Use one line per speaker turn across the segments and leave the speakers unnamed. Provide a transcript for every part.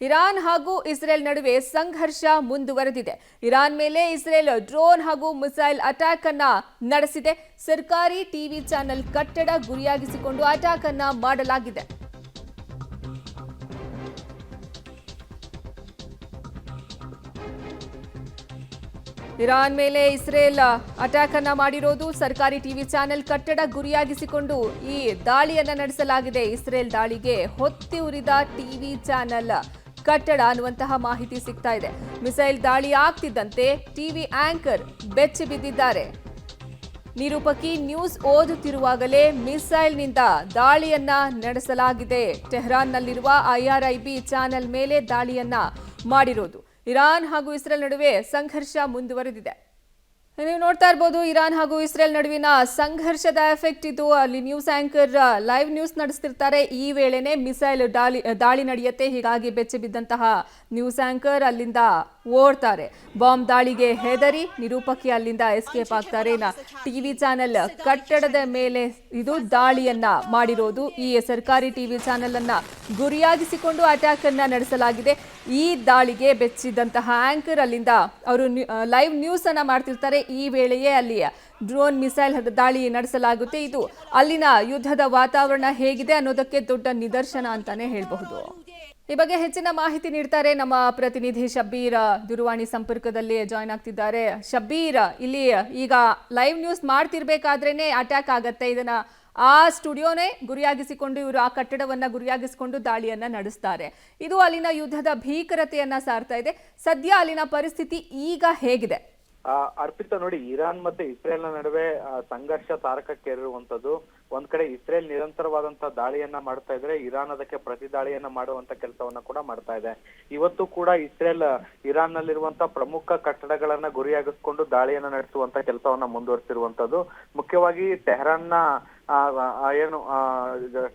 Iran ಹಾಗೂ Israel ನಡುವೆ ಸಂಘರ್ಷ ಮುಂದುವರೆದಿದೆ. ಇರಾನ್ ಮೇಲೆ ಇಸ್ರೇಲ್ ಡ್ರೋನ್ ಹಾಗೂ ಮಿಸೈಲ್ ಅಟ್ಯಾಕ್ ಅನ್ನ ನಡೆಸಿದೆ. ಸರ್ಕಾರಿ ಟಿವಿ ಚಾನೆಲ್ ಕಟ್ಟಡ ಗುರಿಯಾಗಿಸಿಕೊಂಡು ಅಟ್ಯಾಕ್ ಅನ್ನ ಮಾಡಲಾಗಿದೆ. ಇರಾನ್ ಮೇಲೆ ಇಸ್ರೇಲ್ ಅಟ್ಯಾಕ್ ಅನ್ನ ಮಾಡಿರೋದು. ಸರ್ಕಾರಿ ಟಿವಿ ಚಾನೆಲ್ ಕಟ್ಟಡ ಗುರಿಯಾಗಿಸಿಕೊಂಡು ಈ ದಾಳಿಯನ್ನ ನಡೆಸಲಾಗಿದೆ. ಇಸ್ರೇಲ್ ದಾಳಿಗೆ ಹೊತ್ತಿ ಉರಿದ ಟಿವಿ ಚಾನೆಲ್ ಕಟ್ಟಡ ಅನ್ನುವಂತಹ ಮಾಹಿತಿ ಸಿಗ್ತಾ ಇದೆ. ಮಿಸೈಲ್ ದಾಳಿ ಆಗ್ತಿದ್ದಂತೆ ಟಿವಿ ಆಂಕರ್ ಬೆಚ್ಚಿ ಬಿದ್ದಿದ್ದಾರೆ. ನಿರೂಪಕಿ ನ್ಯೂಸ್ ಓದುತ್ತಿರುವಾಗಲೇ ಮಿಸೈಲ್ನಿಂದ ದಾಳಿಯನ್ನ ನಡೆಸಲಾಗಿದೆ. ಟೆಹರಾನ್ನಲ್ಲಿರುವ IRIB ಚಾನೆಲ್ ಮೇಲೆ ದಾಳಿಯನ್ನ ಮಾಡಿರೋದು. ಇರಾನ್ ಹಾಗೂ ಇಸ್ರೇಲ್ ನಡುವೆ ಸಂಘರ್ಷ ಮುಂದುವರೆದಿದೆ. ನೀವು ನೋಡ್ತಾ ಇರಬಹುದು ಇರಾನ್ ಹಾಗೂ ಇಸ್ರೇಲ್ ನಡುವಿನ ಸಂಘರ್ಷದ ಎಫೆಕ್ಟ್ ಇದು. ಅಲ್ಲಿ ನ್ಯೂಸ್ ಆಂಕರ್ ಲೈವ್ ನ್ಯೂಸ್ ನಡೆಸ್ತಿರ್ತಾರೆ. ಈ ವೇಳೆನೆ ಮಿಸೈಲ್ ದಾಳಿ ನಡೆಯುತ್ತೆ. ಹೀಗಾಗಿ ಬೆಚ್ಚಿ ಬಿದ್ದಂತಹ ನ್ಯೂಸ್ ಆಂಕರ್ ಅಲ್ಲಿಂದ ಓಡ್ತಾರೆ. ಬಾಂಬ್ ದಾಳಿಗೆ ಹೆದರಿ ನಿರೂಪಕಿ ಅಲ್ಲಿಂದ ಎಸ್ಕೇಪ್ ಆಗ್ತಾರೆ. ಟಿವಿ ಚಾನೆಲ್ ಕಟ್ಟಡದ ಮೇಲೆ ಇದು ದಾಳಿಯನ್ನ ಮಾಡಿರೋದು. ಈ ಸರ್ಕಾರಿ ಟಿವಿ ಚಾನೆಲ್ ಅನ್ನ ಗುರಿಯಾಗಿಸಿಕೊಂಡು ಅಟ್ಯಾಕ್ ಅನ್ನ ನಡೆಸಲಾಗಿದೆ. ಈ ದಾಳಿಗೆ ಬೆಚ್ಚಿದಂತಹ ಆಂಕರ್ ಅಲ್ಲಿಂದ ಅವರು ಲೈವ್ ನ್ಯೂಸ್ ಅನ್ನ ಮಾಡ್ತಿರ್ತಾರೆ. ಈ ವೇಳೆಯೇ ಅಲ್ಲಿ ಡ್ರೋನ್ ಮಿಸೈಲ್ ದಾಳಿ ನಡೆಸಲಾಗುತ್ತೆ. ಇದು ಅಲ್ಲಿನ ಯುದ್ಧದ ವಾತಾವರಣ ಹೇಗಿದೆ ಅನ್ನೋದಕ್ಕೆ ದೊಡ್ಡ ನಿದರ್ಶನ ಅಂತಾನೆ ಹೇಳಬಹುದು. ಈ ಬಗ್ಗೆ ಹೆಚ್ಚಿನ ಮಾಹಿತಿ ನೀಡ್ತಾರೆ ನಮ್ಮ ಪ್ರತಿನಿಧಿ ಶಬ್ಬೀರ್. ದೂರವಾಣಿ ಸಂಪರ್ಕದಲ್ಲಿ ಜಾಯ್ನ್ ಆಗ್ತಿದ್ದಾರೆ. ಶಬ್ಬೀರ್, ಇಲ್ಲಿ ಈಗ ಲೈವ್ ನ್ಯೂಸ್ ಮಾಡ್ತಿರ್ಬೇಕಾದ್ರೇನೆ ಅಟ್ಯಾಕ್ ಆಗತ್ತೆ. ಇದನ್ನ ಆ ಸ್ಟುಡಿಯೋನೇ ಗುರಿಯಾಗಿಸಿಕೊಂಡು ಇವರು ಆ ಕಟ್ಟಡವನ್ನ ಗುರಿಯಾಗಿಸಿಕೊಂಡು ದಾಳಿಯನ್ನ ನಡೆಸ್ತಾರೆ. ಇದು ಅಲ್ಲಿನ ಯುದ್ಧದ ಭೀಕರತೆಯನ್ನ ಸಾರ್ತಾ ಇದೆ. ಸದ್ಯ ಅಲ್ಲಿನ ಪರಿಸ್ಥಿತಿ ಈಗ ಹೇಗಿದೆ?
ಅರ್ಪಿತಾ, ನೋಡಿ, ಇರಾನ್ ಮತ್ತೆ ಇಸ್ರೇಲ್ನ ನಡುವೆ ಸಂಘರ್ಷ ತಾರಕಕ್ಕೇರಿರುವಂತದ್ದು. ಒಂದ್ ಕಡೆ ಇಸ್ರೇಲ್ ನಿರಂತರವಾದಂತಹ ದಾಳಿಯನ್ನ ಮಾಡ್ತಾ ಇದ್ರೆ, ಇರಾನ್ ಅದಕ್ಕೆ ಪ್ರತಿ ದಾಳಿಯನ್ನ ಮಾಡುವಂತ ಕೆಲಸವನ್ನ ಕೂಡ ಮಾಡ್ತಾ ಇದೆ. ಇವತ್ತು ಕೂಡ ಇಸ್ರೇಲ್ ಇರಾನ್ ನಲ್ಲಿರುವಂತಹ ಪ್ರಮುಖ ಕಟ್ಟಡಗಳನ್ನ ಗುರಿಯಾಗಿಸ್ಕೊಂಡು ದಾಳಿಯನ್ನ ನಡೆಸುವಂತ ಕೆಲಸವನ್ನ ಮುಂದುವರಿಸಿರುವಂತದ್ದು. ಮುಖ್ಯವಾಗಿ ಟೆಹರಾನ್ನ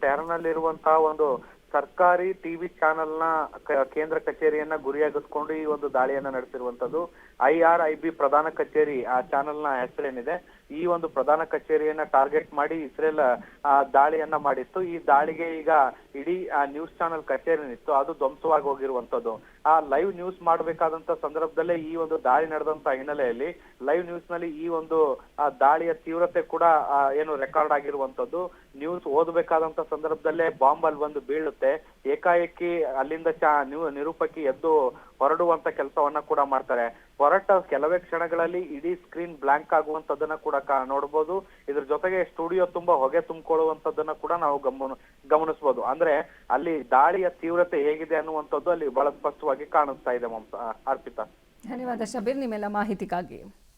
ಟೆಹರಾನ್ ನಲ್ಲಿರುವಂತಹ ಒಂದು ಸರ್ಕಾರಿ ಟಿವಿ ಚಾನೆಲ್ ನ ಕೇಂದ್ರ ಕಚೇರಿಯನ್ನ ಗುರಿಯಾಗಿಸ್ಕೊಂಡು ಈ ಒಂದು ದಾಳಿಯನ್ನ ನಡೆಸಿರುವಂತದ್ದು. IRIB ಪ್ರಧಾನ ಕಚೇರಿ, ಆ ಚಾನೆಲ್ ನ ಹೆಸರೇನಿದೆ, ಈ ಒಂದು ಪ್ರಧಾನ ಕಚೇರಿಯನ್ನ ಟಾರ್ಗೆಟ್ ಮಾಡಿ ಇಸ್ರೇಲ್ ದಾಳಿಯನ್ನ ಮಾಡಿತ್ತು. ಈ ದಾಳಿಗೆ ಈಗ ಇಡೀ ನ್ಯೂಸ್ ಚಾನೆಲ್ ಕಚೇರಿನಿತ್ತು, ಅದು ಧ್ವಂಸವಾಗಿ ಹೋಗಿರುವಂತದ್ದು. ಆ ಲೈವ್ ನ್ಯೂಸ್ ಮಾಡಬೇಕಾದಂತ ಸಂದರ್ಭದಲ್ಲೇ ಈ ಒಂದು ದಾಳಿ ನಡೆದಂತ ಹಿನ್ನೆಲೆಯಲ್ಲಿ ಲೈವ್ ನ್ಯೂಸ್ ನಲ್ಲಿ ಈ ಒಂದು ದಾಳಿಯ ತೀವ್ರತೆ ಕೂಡ ರೆಕಾರ್ಡ್ ಆಗಿರುವಂತದ್ದು. ನ್ಯೂಸ್ ಓದಬೇಕಾದಂತ ಸಂದರ್ಭದಲ್ಲೇ ಬಾಂಬ್ ಅಲ್ಲಿ ಬಂದು ಬೀಳುತ್ತೆ. ಏಕಾಏಕಿ ಅಲ್ಲಿಂದ ನಿರೂಪಕಿ ಎದ್ದು ಹೊರಡುವಂತ ಕೆಲಸವನ್ನ ಕೂಡ ಮಾಡ್ತಾರೆ. ಹೊರಟ ಕೆಲವೇ ಕ್ಷಣಗಳಲ್ಲಿ ಇಡೀ ಸ್ಕ್ರೀನ್ ಬ್ಲಾಂಕ್ ಆಗುವಂತದನ್ನ ಕೂಡ ನೋಡಬಹುದು. ಇದ್ರ ಜೊತೆಗೆ ಸ್ಟುಡಿಯೋ ತುಂಬಾ ಹೊಗೆ ತುಂಬಿಕೊಳ್ಳುವಂತದನ್ನ ಕೂಡ ನಾವು ಗಮನಿಸಬಹುದು. ಅಂದ್ರೆ ಅಲ್ಲಿ ದಾಳಿಯ ತೀವ್ರತೆ ಹೇಗಿದೆ ಅನ್ನುವಂಥದ್ದು ಅಲ್ಲಿ ಬಹಳ ಸ್ಪಷ್ಟವಾಗಿ ಕಾಣಿಸ್ತಾ ಇದೆ. ಅರ್ಪಿತಾ,
ಧನ್ಯವಾದ ಶಬೀರ್ ನಿಮ್ಮೆಲ್ಲ ಮಾಹಿತಿಗಾಗಿ.